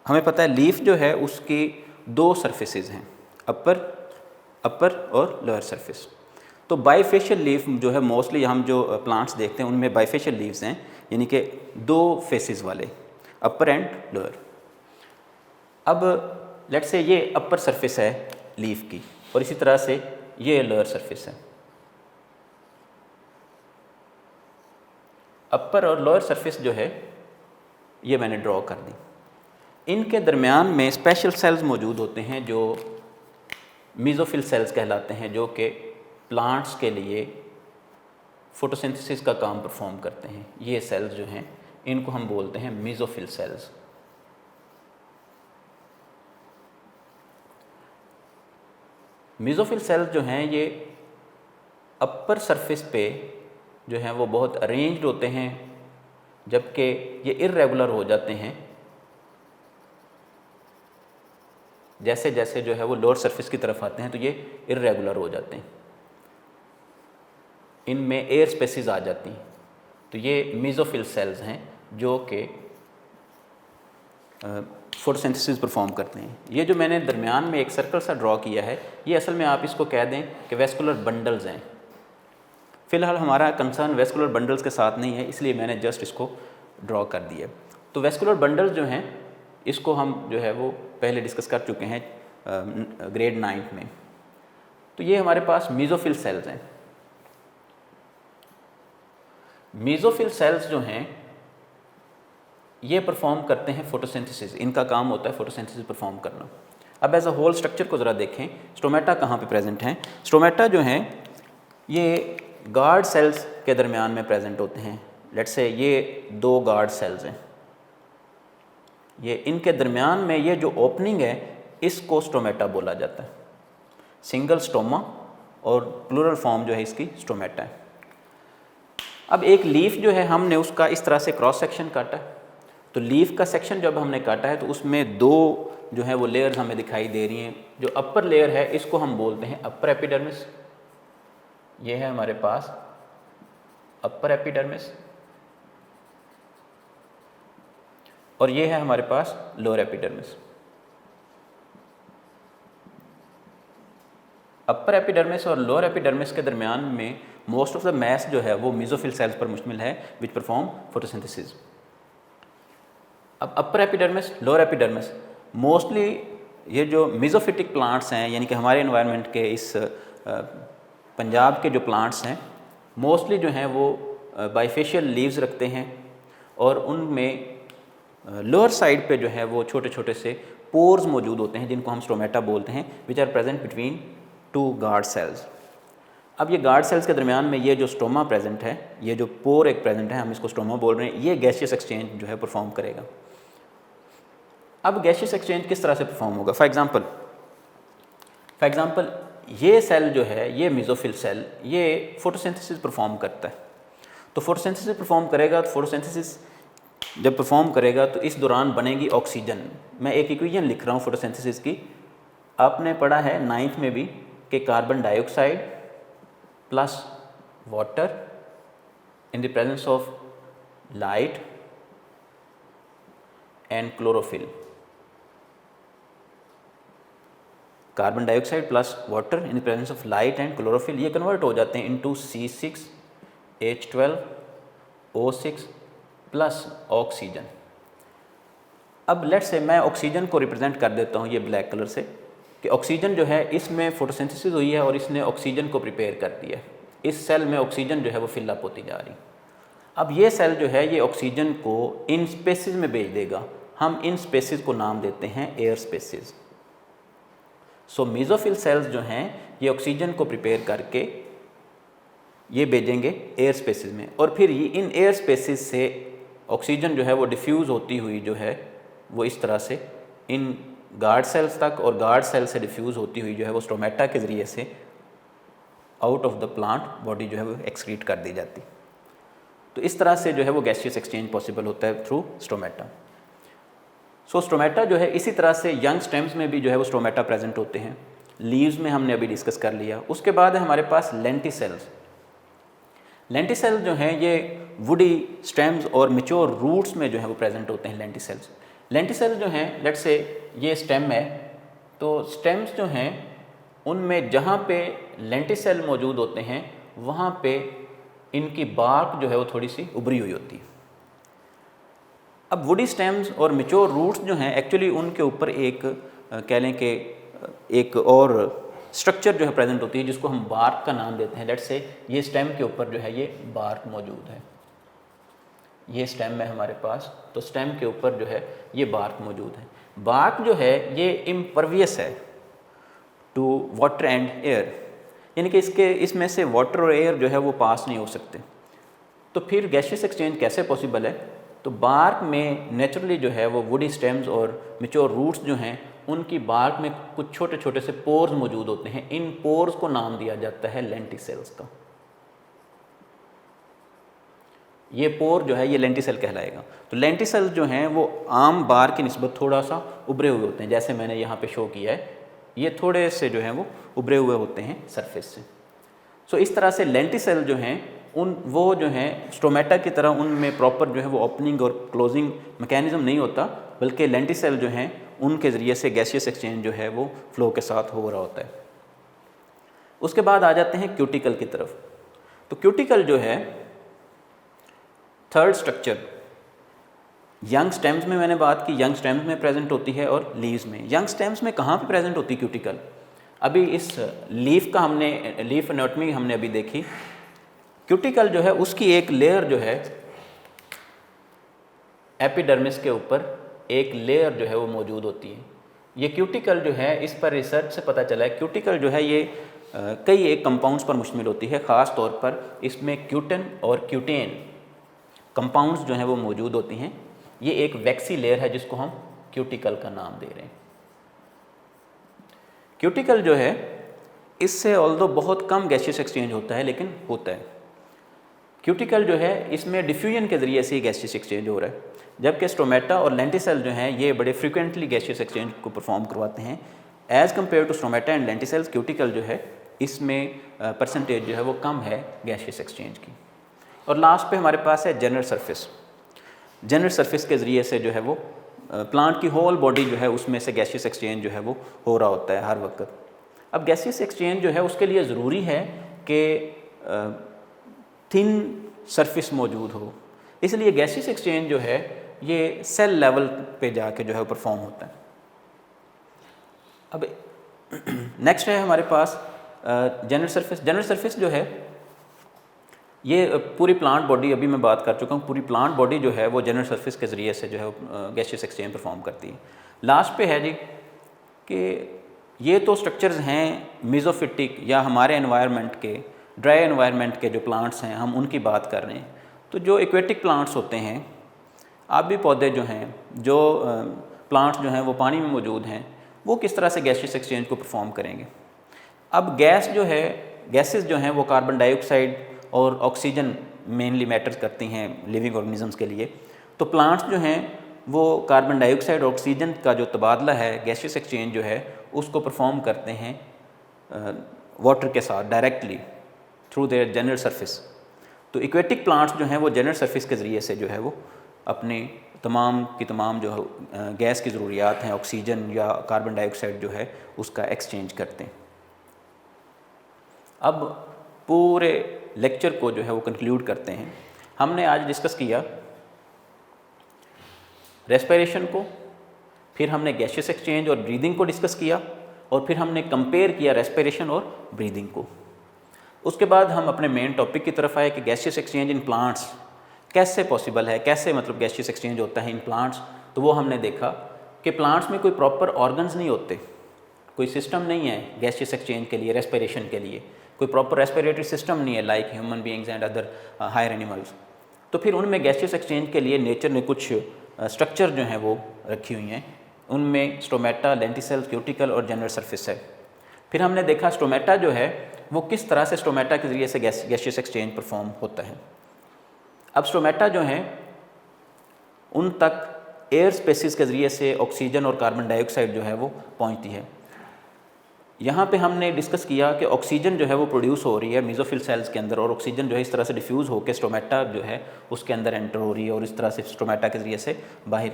हमें पता है लीफ जो है उसकी दो सरफेसेस हैं, अपर और लोअर सरफेस। तो बाइफेशियल लीफ जो है मोस्टली हम जो प्लांट्स देखते हैं उनमें बाइफेशियल लीव्स हैं, यानी कि दो फेसेस वाले, अपर एंड लोअर। अब लेट्स से ये अपर सरफेस है लीफ की और इसी तरह से ये लोअर सरफेस है। अपर और लोअर सरफेस जो है ये मैंने ड्रॉ कर दी। इनके दरमियान में स्पेशल सेल्स मौजूद होते हैं जो मीज़ोफिल सेल्स कहलाते हैं, जो कि प्लांट्स के लिए फोटोसिंथेसिस का काम परफॉर्म करते हैं। ये सेल्स जो हैं इनको हम बोलते हैं मीज़ोफिल सेल्स। मीज़ोफिल सेल्स जो हैं ये अपर सरफेस पे जो हैं वो बहुत अरेंज्ड होते हैं, जबकि ये इर्रेगुलर हो जाते हैं जैसे जैसे जो है वो लोअर सरफेस की तरफ आते हैं तो ये इर्रेगुलर हो जाते हैं, इनमें एयर स्पेसिस आ जाती हैं। तो ये मीज़ोफिल सेल्स हैं जो कि फोटोसिंथेसिस परफॉर्म करते हैं। ये जो मैंने दरमियान में एक सर्कल सा ड्रॉ किया है ये असल में आप इसको कह दें कि वेस्कुलर बंडल्स हैं। फ़िलहाल हमारा कंसर्न वेस्कुलर बंडल्स के साथ नहीं है, इसलिए मैंने जस्ट इसको ड्रॉ कर दिया। तो वेस्कुलर बंडल्स जो हैं इसको हम जो है वो पहले डिस्कस कर चुके हैं ग्रेड 9 में। तो ये हमारे पास मीज़ोफिल सेल्स हैं। मीज़ोफिल सेल्स जो हैं ये परफॉर्म करते हैं फोटोसिंथेसिस, इनका काम होता है फोटोसिंथेसिस परफॉर्म करना। अब एज अ होल स्ट्रक्चर को ज़रा देखें, स्टोमेटा कहाँ पे प्रेजेंट हैं? स्टोमेटा जो हैं ये गार्ड सेल्स के दरमियान में प्रेजेंट होते हैं। लेट्स से ये दो गार्ड सेल्स हैं, ये इनके दरमियान में ये जो ओपनिंग है इसको स्टोमेटा बोला जाता है। सिंगल स्टोमा और प्लूरल फॉर्म जो है इसकी स्टोमेटा है। अब एक लीफ जो है हमने उसका इस तरह से क्रॉस सेक्शन काटा है। तो लीफ का सेक्शन जब हमने काटा है तो उसमें दो जो है वो लेयर्स हमें दिखाई दे रही हैं। जो अपर लेयर है इसको हम बोलते हैं अपर एपिडर्मिस, ये है हमारे पास अपर एपिडर्मिस, और ये है हमारे पास लोअर एपिडर्मिस। अपर एपिडर्मिस और लोअर एपिडर्मिस के दरमियान में मोस्ट ऑफ द मैस जो है वो मीज़ोफिल सेल्स पर मुश्तमिल है विच परफॉर्म फोटोसिंथेसिस। अब upper epidermis, lower epidermis, mostly ये जो मीज़ोफिटिक प्लांट्स हैं यानी कि हमारे एनवायरनमेंट के इस पंजाब के जो प्लांट्स हैं मोस्टली जो हैं वो बाइफेशियल लीव्स रखते हैं और उनमें लोअर साइड पे जो है वो छोटे छोटे से पोर्स मौजूद होते हैं जिनको हम स्टोमेटा बोलते हैं, which are present between two guard cells. अब ये गार्ड सेल्स के दरमियान में ये जो स्टोमा प्रेजेंट है, ये जो पोर एक प्रेजेंट है, हम इसको स्टोमा बोल रहे हैं, ये गैसियस एक्सचेंज जो है परफॉर्म करेगा। अब गैसियस एक्सचेंज किस तरह से परफॉर्म होगा? फॉर एग्जांपल ये सेल जो है, ये मीज़ोफिल सेल, ये फोटोसिंथेसिस परफॉर्म करता है। तो फोटोसिंथेसिस परफॉर्म करेगा, तो फोटोसिंथेसिस जब परफॉर्म करेगा तो इस दौरान बनेगी ऑक्सीजन। मैं एक इक्वेशन लिख रहा हूँ फोटोसिंथेसिस की, आपने पढ़ा है 9th में भी कि carbon dioxide plus water in the presence of light and chlorophyll, carbon dioxide plus water in the presence of light and chlorophyll, ये कन्वर्ट हो जाते हैं इनटू C6H12O6 प्लस ऑक्सीजन। अब लेट्स से मैं ऑक्सीजन को रिप्रेजेंट कर देता हूँ ये ब्लैक कलर से कि ऑक्सीजन जो है इसमें फोटोसिंथेसिस हुई है और इसने ऑक्सीजन को प्रिपेयर कर दिया है, इस सेल में ऑक्सीजन जो है वो फिलअप होती जा रही। अब ये सेल जो है ये ऑक्सीजन को इन स्पेसिस में भेज देगा, हम इन स्पेसिस को नाम देते हैं एयर स्पेसिस। सो मेसोफिल सेल्स जो हैं ये ऑक्सीजन को प्रिपेयर करके ये भेजेंगे एयर स्पेसिस में, और फिर ये इन एयर स्पेसिस से ऑक्सीजन जो है वो डिफ्यूज़ होती हुई जो है वो इस तरह से इन गार्ड सेल्स तक, और गार्ड सेल से डिफ्यूज़ होती हुई जो है वो स्टोमेटा के ज़रिए से out of the plant body जो है वो एक्सक्रीट कर दी जाती। तो इस तरह से जो है वो गैसियस एक्सचेंज पॉसिबल होता है थ्रू स्टोमेटा। सो स्टोमेटा जो है इसी तरह से यंग स्टेम्स में भी जो है वो स्टोमेटा प्रेजेंट होते हैं, लीव्स में हमने अभी डिस्कस कर लिया। उसके बाद है हमारे पास लेंटिसेल्स। लेंटिसेल जो हैं ये वुडी स्टेम्स और मैच्योर रूट्स में जो है वो प्रेजेंट होते हैं लेंटिसेल्स। लेंटिसेल जो हैं लेट्स से ये स्टेम है, तो स्टेम्स जो हैं उनमें जहाँ पे लेंटिसेल मौजूद होते हैं वहाँ पे इनकी बार्क जो है वो थोड़ी सी उभरी हुई होती है। अब वुडी स्टेम्स और मैच्योर रूट्स जो हैं एक्चुअली उनके ऊपर एक कह लें कि एक और स्ट्रक्चर जो है प्रेजेंट होती है जिसको हम बार्क का नाम देते हैं। लेट्स से ये स्टेम के ऊपर जो है ये बार्क मौजूद है, ये स्टेम है हमारे पास, तो स्टेम के ऊपर जो है ये बार्क मौजूद है। बार्क जो है ये इम्परवियस है टू वाटर एंड एयर, यानी कि इसमें से वाटर और एयर जो है वो पास नहीं हो सकते। तो फिर गैसियस एक्सचेंज कैसे पॉसिबल है? तो बार्क में नेचुरली जो है वो वुडी स्टेम्स और मैच्योर रूट्स जो हैं उनकी बार्क में कुछ छोटे छोटे से पोर्स मौजूद होते हैं, इन पोर्स को नाम दिया जाता है लेंटिसेल्स का। ये पोर जो है ये लेंटिसेल कहलाएगा। तो लेंटिसेल जो हैं वो आम बार की निस्बत थोड़ा सा उभरे हुए होते हैं, जैसे मैंने यहाँ पे शो किया है, ये थोड़े से जो हैं वो उभरे हुए होते हैं सरफेस से। सो इस तरह से लेंटिसेल जो हैं वो जो हैं स्टोमेटा की तरह उनमें प्रॉपर जो है वो ओपनिंग और क्लोजिंग मैकेनिज्म नहीं होता, बल्कि लेंटिसेल जो हैं उनके ज़रिए से गैसियस एक्सचेंज जो है वो फ्लो के साथ हो रहा होता है। उसके बाद आ जाते हैं क्यूटिकल की तरफ। तो क्यूटिकल जो है थर्ड स्ट्रक्चर, यंग स्टेम्स में मैंने बात की, यंग स्टेम्स में प्रेजेंट होती है और लीव्स में। यंग स्टेम्स में कहाँ पे प्रेजेंट होती है क्यूटिकल? अभी इस लीफ का हमने लीफ एनाटॉमी हमने अभी देखी। क्यूटिकल जो है उसकी एक लेयर जो है एपिडर्मिस के ऊपर एक लेयर जो है वो मौजूद होती है। ये क्यूटिकल जो है इस पर रिसर्च से पता चला है क्यूटिकल जो है ये कई एक कंपाउंड्स पर मुश्तमिल होती है, ख़ास तौर पर इसमें क्यूटन और क्यूटेन कंपाउंड्स जो हैं वो मौजूद होती हैं। ये एक वैक्सी लेयर है जिसको हम क्यूटिकल का नाम दे रहे हैं। क्यूटिकल जो है इससे ऑल्दो बहुत कम गैसियस एक्सचेंज होता है, लेकिन होता है। क्यूटिकल जो है इसमें डिफ्यूजन के ज़रिए से गैसियस एक्सचेंज हो रहा है, जबकि स्टोमेटा और लेंटिसेल जो हैं ये बड़े फ्रिक्वेंटली गैसियस एक्सचेंज को परफॉर्म करवाते हैं। As compare to stomata and lenticels, cuticle जो है इसमें परसेंटेज जो है वो कम है गैसियस एक्सचेंज की। और लास्ट पे हमारे पास है जनरल सरफेस। जनरल सरफेस के ज़रिए से जो है वो प्लांट की होल बॉडी जो है उसमें से गैसियस एक्सचेंज जो है वो हो रहा होता है हर वक्त। अब गैसियस एक्सचेंज जो है उसके लिए ज़रूरी है कि थिन सरफेस मौजूद हो, इसलिए गैसियस एक्सचेंज जो है ये सेल लेवल पे जाके जो है परफॉर्म होता है। अब नेक्स्ट है हमारे पास जनरल सरफेस। जनरल सरफेस जो है ये पूरी प्लांट बॉडी, अभी मैं बात कर चुका हूँ, पूरी प्लांट बॉडी जो है वो जनरल सरफेस के ज़रिए से जो है गैसियस एक्सचेंज परफॉर्म करती है। लास्ट पे है जी कि ये तो स्ट्रक्चर्स हैं मेसोफिटिक या हमारे एनवायरनमेंट के, ड्राई एनवायरनमेंट के जो प्लांट्स हैं हम उनकी बात कर रहे हैं। तो जो एक्वेटिक प्लांट्स होते हैं, आबी पौधे जो हैं, जो प्लांट्स जो हैं वो पानी में मौजूद हैं, वो किस तरह से गैसियस एक्सचेंज को परफॉर्म करेंगे? अब गैस जो है, गैसेस जो हैं वो कार्बन डाइऑक्साइड और ऑक्सीजन मेनली मैटर्स करती हैं लिविंग ऑर्गेनिजम्स के लिए। तो प्लांट्स जो हैं वो कार्बन डाइऑक्साइड और ऑक्सीजन का जो तबादला है, गैसियस एक्सचेंज जो है उसको परफॉर्म करते हैं वाटर के साथ directly through their general surface. तो एक्वेटिक प्लांट्स जो हैं वो जनरल सरफेस के ज़रिए से जो है वो अपने तमाम की तमाम जो गैस की ज़रूरियात हैं, ऑक्सीजन या कार्बन डाइऑक्साइड जो है उसका एक्सचेंज करते हैं। अब पूरे लेक्चर को जो है वो कंक्लूड करते हैं। हमने आज डिस्कस किया रेस्पिरेशन को, फिर हमने गैसियस एक्सचेंज और ब्रीदिंग को डिस्कस किया, और फिर हमने कंपेयर किया रेस्पिरेशन और ब्रीदिंग को। उसके बाद हम अपने मेन टॉपिक की तरफ आए कि गैसियस एक्सचेंज इन प्लांट्स कैसे पॉसिबल है, कैसे मतलब गैसियस एक्सचेंज होता है इन प्लांट्स। तो वो हमने देखा कि प्लांट्स में कोई प्रॉपर ऑर्गन्स नहीं होते, कोई सिस्टम नहीं है गैसियस एक्सचेंज के लिए, रेस्पिरेशन के लिए कोई प्रॉपर रेस्पिरेटरी सिस्टम नहीं है like human beings and other higher animals. तो फिर उनमें गैसियस एक्सचेंज के लिए नेचर ने कुछ स्ट्रक्चर जो हैं वो रखी हुई हैं। उनमें स्टोमेटा, लेंटिसेल्स, क्यूटिकल और जनरल सरफेस है। फिर हमने देखा स्टोमेटा जो है वो किस तरह से स्टोमेटा के ज़रिए से गैसियस एक्सचेंज परफॉर्म होता है। अब स्टोमेटा जो हैं उन तक एयर स्पेसिस के ज़रिए से ऑक्सीजन और कार्बन डाइऑक्साइड जो है वो पहुंचती है। यहाँ पे हमने डिस्कस किया कि ऑक्सीजन जो है वो प्रोड्यूस हो रही है मेसोफिल सेल्स के अंदर और ऑक्सीजन जो है इस तरह से डिफ्यूज़ होकर स्टोमेटा जो है उसके अंदर एंटर हो रही है और इस तरह से स्टोमेटा के ज़रिए से बाहर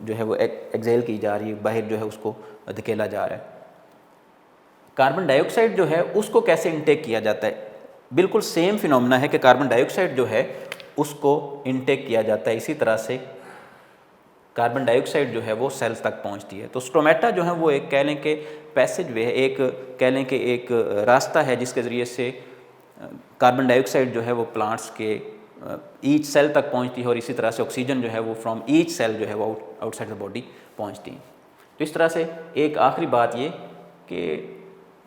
जो है वो एक्सेल की जा रही है, बाहर जो है उसको धकेला जा रहा है। कार्बन डाइऑक्साइड जो है उसको कैसे इनटेक किया जाता है, बिल्कुल सेम फिनोमेना है कि कार्बन डाइऑक्साइड जो है उसको इनटेक किया जाता है, इसी तरह से कार्बन डाइऑक्साइड जो है वो सेल्स तक पहुंचती है। तो स्टोमेटा जो है वो एक कह लें कि पैसेज वे है, एक कह लें कि एक रास्ता है जिसके ज़रिए से कार्बन डाइऑक्साइड जो है वो प्लांट्स के ईच सेल तक पहुंचती है और इसी तरह से ऑक्सीजन जो है वो फ्रॉम ईच सेल जो है वो आउटसाइड द बॉडी पहुंचती है। तो इस तरह से एक आखिरी बात ये कि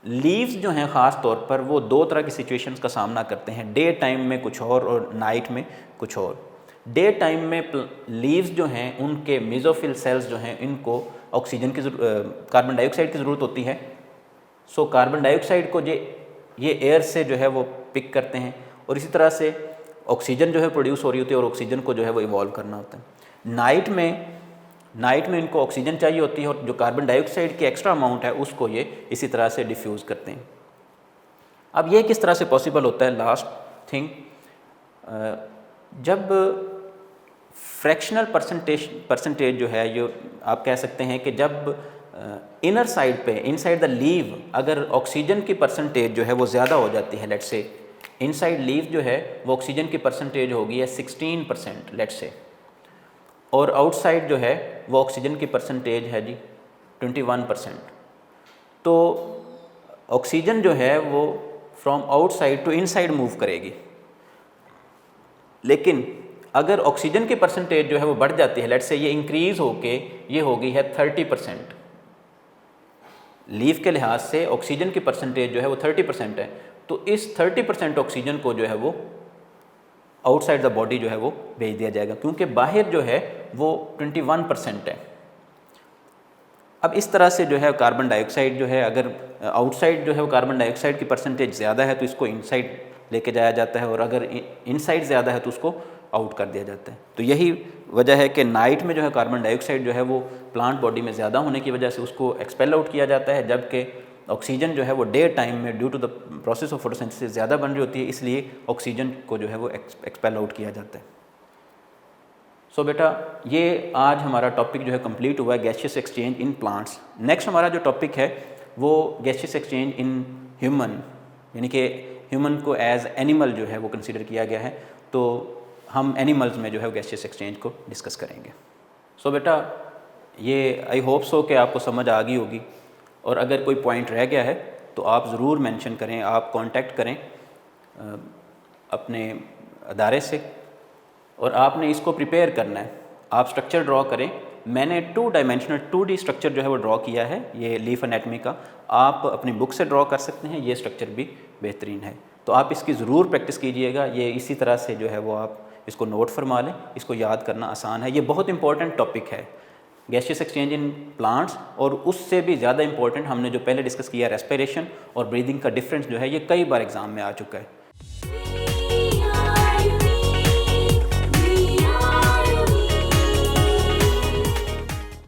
लीव्स जो हैं ख़ास तौर पर वो दो तरह की सिचुएशंस का सामना करते हैं, डे टाइम में कुछ और नाइट में कुछ और। डे टाइम में लीव्स जो हैं उनके मेसोफिल सेल्स जो हैं इनको ऑक्सीजन की कार्बन डाइऑक्साइड की ज़रूरत होती है। सो कार्बन डाइऑक्साइड को ये एयर से जो है वो पिक करते हैं और इसी तरह से ऑक्सीजन जो है प्रोड्यूस हो रही होती है और ऑक्सीजन को जो है वो इवॉल्व करना होता है। नाइट में इनको ऑक्सीजन चाहिए होती है और जो कार्बन डाइऑक्साइड की एक्स्ट्रा अमाउंट है उसको ये इसी तरह से डिफ्यूज़ करते हैं। अब ये किस तरह से पॉसिबल होता है, लास्ट थिंग, जब फ्रैक्शनल परसेंटेज जो है, ये आप कह सकते हैं कि जब इनर साइड पे इनसाइड द लीव अगर ऑक्सीजन की परसेंटेज जो है वो ज़्यादा हो जाती है, लेट्स से इनसाइड लीव जो है वो ऑक्सीजन की परसेंटेज होगी है 16% लेट्स से, और आउटसाइड जो है वो ऑक्सीजन की परसेंटेज है जी 21%। तो ऑक्सीजन जो है वो from outside to inside move करेगी, लेकिन अगर ऑक्सीजन की परसेंटेज जो है वो बढ़ जाती है, लेट्स से ये इंक्रीज़ होके ये हो गई है 30%, लीव के लिहाज से ऑक्सीजन की परसेंटेज जो है वो 30% है, तो इस 30% ऑक्सीजन को जो है वो आउटसाइड द बॉडी जो है वो भेज दिया जाएगा, क्योंकि बाहर जो है वो 21% है। अब इस तरह से जो है कार्बन डाइऑक्साइड जो है, अगर आउटसाइड जो है वो कार्बन डाइऑक्साइड की परसेंटेज ज़्यादा है तो इसको इनसाइड लेके जाया जाता है, और अगर इनसाइड ज़्यादा है तो उसको आउट कर दिया जाता है। तो यही वजह है कि नाइट में जो है कार्बन डाइऑक्साइड जो है वो प्लांट बॉडी में ज़्यादा होने की वजह से उसको एक्सपेल आउट किया जाता है, जबकि ऑक्सीजन जो है वो डे टाइम में due to the process of photosynthesis ज़्यादा बन रही होती है, इसलिए ऑक्सीजन को जो है वो एक्सपेल आउट किया जाता है। सो बेटा ये आज हमारा टॉपिक जो है कंप्लीट हुआ है, gaseous exchange in plants. Next हमारा जो टॉपिक है वो गैसियस एक्सचेंज इन ह्यूमन, यानी कि ह्यूमन को एज एनिमल जो है वो कंसिडर किया गया है, तो हम एनिमल्स में जो है गैसियस एक्सचेंज को डिस्कस करेंगे। सो बेटा ये आई होप सो कि आपको समझ आ गई होगी, और अगर कोई पॉइंट रह गया है तो आप ज़रूर मेंशन करें, आप कांटेक्ट करें अपने अदारे से, और आपने इसको प्रिपेयर करना है। आप स्ट्रक्चर ड्रॉ करें। मैंने 2 डायमेंशनल 2D स्ट्रक्चर जो है वो ड्रॉ किया है, ये लीफ एनाटमी का, आप अपनी बुक से ड्रॉ कर सकते हैं, ये स्ट्रक्चर भी बेहतरीन है। तो आप इसकी ज़रूर प्रैक्टिस कीजिएगा, ये इसी तरह से जो है वो आप इसको नोट फरमा लें, इसको याद करना आसान है। ये बहुत इंपॉर्टेंट टॉपिक है गैसियस एक्सचेंज इन प्लांट्स, और उससे भी ज़्यादा इंपॉर्टेंट हमने जो पहले डिस्कस किया रेस्पिरेशन और ब्रीदिंग का डिफरेंस जो है ये कई बार एग्ज़ाम में आ चुका है।